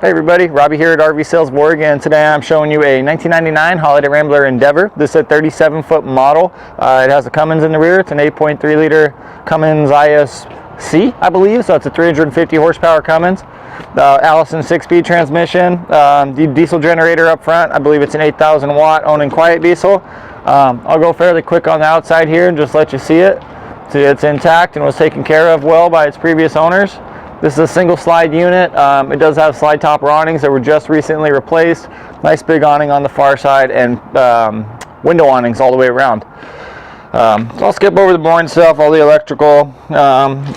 Hey everybody, Robbie here at RV Sales of Oregon, and today I'm showing you a 1999 Holiday Rambler Endeavor. This is a 37-foot model. It has a Cummins in the rear. It's an 8.3 liter Cummins ISC, I believe, so it's a 350 horsepower Cummins. Allison 6-speed transmission, the diesel generator up front. I believe it's an 8,000 watt own and quiet diesel. I'll go fairly quick on the outside here and just let you see it. See, it's intact and was taken care of well by its previous owners. This is a single slide unit. It does have slide top awnings that were just recently replaced. Nice big awning on the far side and window awnings all the way around. So I'll skip over the boring stuff, all the electrical.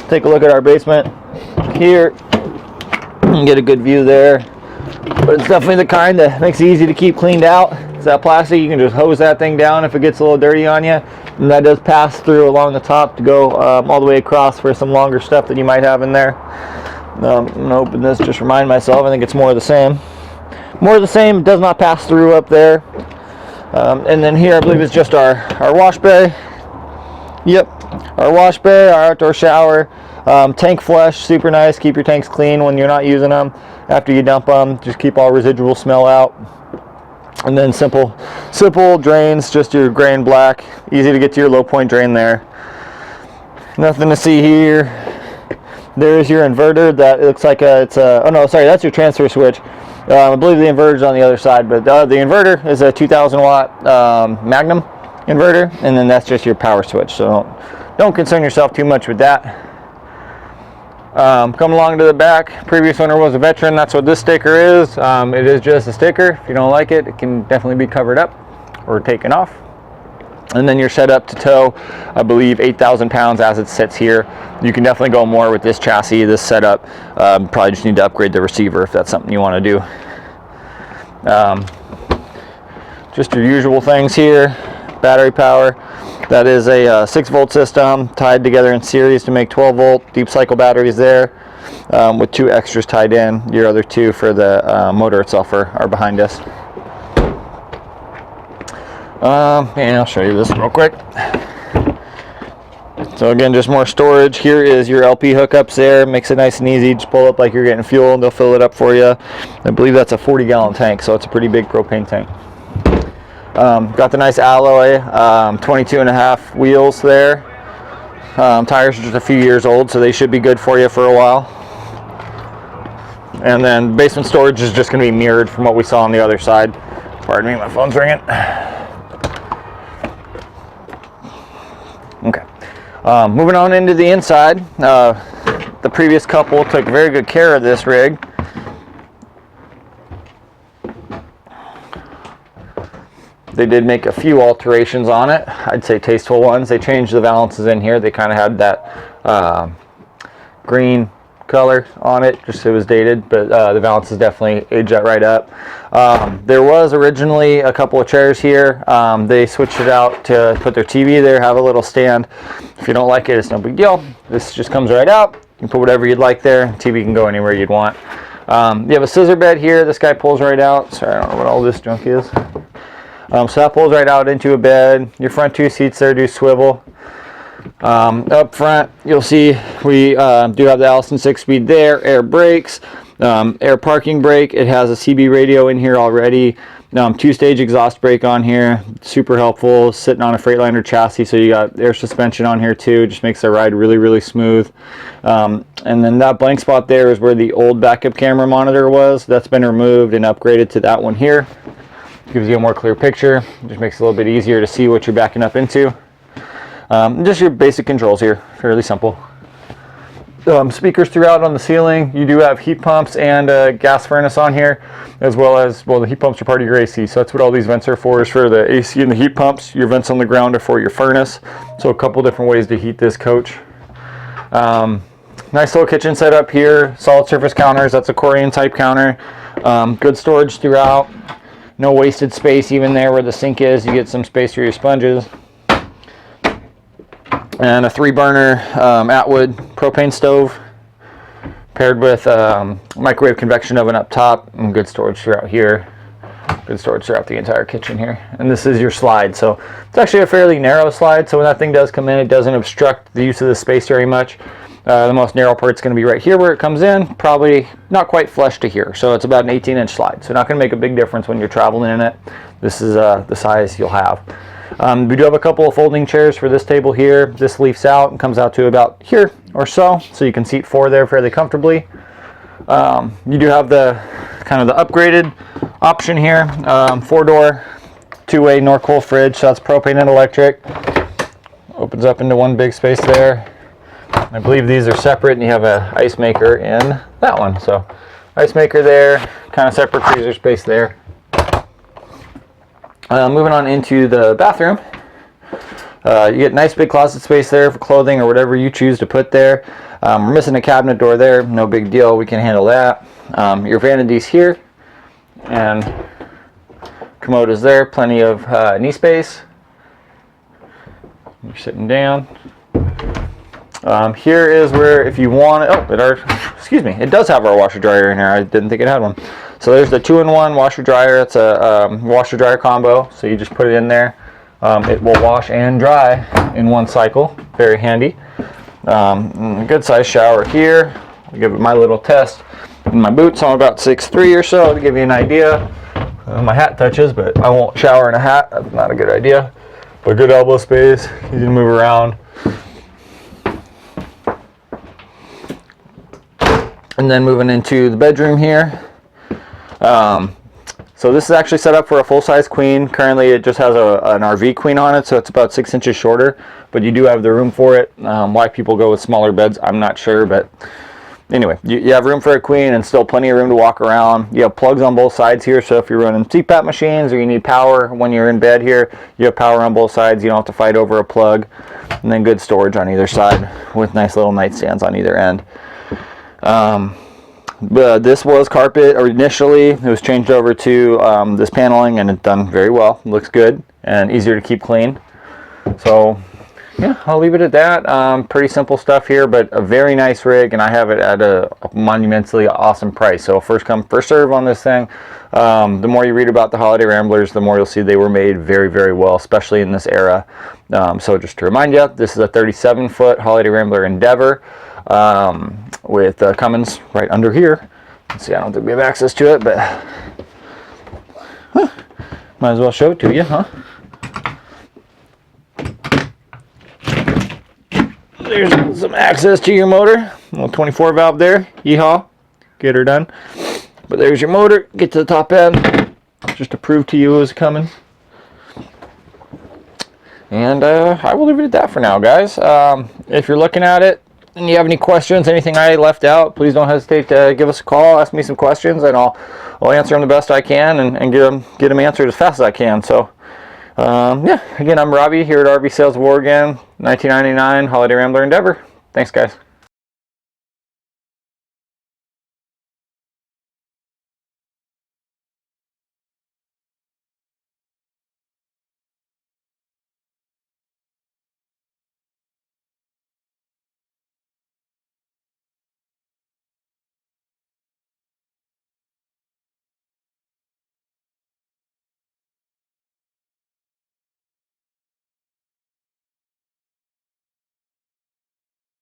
Take a look at our basement here. You can get a good view there. But it's definitely the kind that makes it easy to keep cleaned out. It's that plastic, you can just hose that thing down if it gets a little dirty on you. And that does pass through along the top to go all the way across for some longer stuff that you might have in there. I'm going to open this, just remind myself, I think it's more of the same. More of the same, does not pass through up there. And then here I believe it's just our wash bay. Yep, our wash bay, our outdoor shower. Tank flush, super nice. Keep your tanks clean when you're not using them. After you dump them, just keep all residual smell out. And then simple drains, just your gray and black. Easy to get to your low point drain there. Nothing to see here. There's your inverter. That looks like oh no, sorry, that's your transfer switch. I believe the inverter's on the other side, but the inverter is a 2,000 watt Magnum inverter, and then that's just your power switch. So don't concern yourself too much with that. Come along to the back. Previous owner was a veteran. That's what this sticker is. It is just a sticker. If you don't like it, it can definitely be covered up or taken off. And then you're set up to tow, I believe, 8,000 pounds as it sits here. You can definitely go more with this chassis, this setup. Probably just need to upgrade the receiver if that's something you want to do. Just your usual things here. Battery power. That is a 6-volt system tied together in series to make 12-volt deep cycle batteries there, with 2 extras tied in. Your other 2 for the motor itself are behind us. And I'll show you this real quick. So again, just more storage. Here is your LP hookups there. Makes it nice and easy. Just pull up like you're getting fuel and they'll fill it up for you. I believe that's a 40-gallon tank, so it's a pretty big propane tank. Got the nice alloy 22.5 wheels there. Tires are just a few years old, so they should be good for you for a while. And then basement storage is just going to be mirrored from what we saw on the other side. Pardon me, my phone's ringing. Okay. Moving on into the inside. The previous couple took very good care of this rig. They did make a few alterations on it. I'd say tasteful ones. They changed the valances in here. They kind of had that green color on it, just so it was dated, but the valances definitely aged that right up. There was originally a couple of chairs here. They switched it out to put their TV there, have a little stand. If you don't like it, it's no big deal. This just comes right out. You can put whatever you'd like there. TV can go anywhere you'd want. You have a scissor bed here. This guy pulls right out. Sorry, I don't know what all this junk is. So that pulls right out into a bed. Your front 2 seats there do swivel. Up front, you'll see we do have the Allison 6-speed there, air brakes, air parking brake. It has a CB radio in here already. 2-stage exhaust brake on here, super helpful. Sitting on a Freightliner chassis, so you got air suspension on here too. Just makes the ride really smooth. And then that blank spot there is where the old backup camera monitor was. That's been removed and upgraded to that one here. Gives you a more clear picture. Just makes it a little bit easier to see what you're backing up into. Just your basic controls here, fairly simple. Speakers throughout on the ceiling. You do have heat pumps and a gas furnace on here, as well as, well, the heat pumps are part of your AC, so that's what all these vents are for, is for the AC and the heat pumps. Your vents on the ground are for your furnace. So a couple different ways to heat this coach. Nice little kitchen setup here. Solid surface counters. That's a Korean type counter. Good storage throughout. No wasted space even there where the sink is. You get some space for your sponges. And a 3-burner Atwood propane stove paired with microwave convection oven up top, and good storage throughout here. Good storage throughout the entire kitchen here. And this is your slide. So it's actually a fairly narrow slide, so when that thing does come in, it doesn't obstruct the use of the space very much. The most narrow part's going to be right here where it comes in, probably not quite flush to here. So it's about an 18-inch slide. So not going to make a big difference when you're traveling in it. This is the size you'll have. We do have a couple of folding chairs for this table here. This leafs out and comes out to about here or so you can seat 4 there fairly comfortably. You do have the kind of the upgraded option here, 4-door, 2-way Norcold fridge, so that's propane and electric. Opens up into one big space there. I believe these are separate, and you have an ice maker in that one. So ice maker there, kind of separate freezer space there. Moving on into the bathroom. You get nice big closet space there for clothing or whatever you choose to put there. We're missing a cabinet door there, no big deal, we can handle that. Your vanities here, and commode is there, plenty of knee space. You're sitting down. Here is where, if you want it, it does have our washer dryer in here. I didn't think it had one. So there's the 2-in-1 washer dryer. It's a washer dryer combo. So you just put it in there. It will wash and dry in one cycle. Very handy. Good size shower here. I'll give it my little test in my boots. I'm about 6'3" or so to give you an idea. My hat touches, but I won't shower in a hat. That's not a good idea. But good elbow space. You can move around. And then moving into the bedroom here. So this is actually set up for a full-size queen. Currently it just has an RV queen on it, so it's about 6 inches shorter, but you do have the room for it. Why people go with smaller beds, I'm not sure, but anyway, you have room for a queen and still plenty of room to walk around. You have plugs on both sides here, so if you're running CPAP machines or you need power when you're in bed here, you have power on both sides. You don't have to fight over a plug. And then good storage on either side with nice little nightstands on either end. But this was carpet, or initially it was changed over to this paneling, and it's done very well. It looks good and easier to keep clean. So yeah, I'll leave it at that. Pretty simple stuff here, but a very nice rig, and I have it at a monumentally awesome price. So first come, first serve on this thing. The more you read about the Holiday Ramblers, the more you'll see they were made very, very well, especially in this era. So just to remind you, this is a 37-foot Holiday Rambler Endeavor. With Cummins right under here. Let's see, I don't think we have access to it, but might as well show it to you, huh? There's some access to your motor. Little 24 valve there. Yeehaw. Get her done. But there's your motor. Get to the top end. Just to prove to you it was coming. And I will leave it at that for now, guys. If you're looking at it and you have any questions, anything I left out, please don't hesitate to give us a call, ask me some questions, and I'll answer them the best I can and get them answered as fast as I can. So yeah, again, I'm Robbie here at RV Sales of Oregon, 1999 Holiday Rambler Endeavor. Thanks, guys.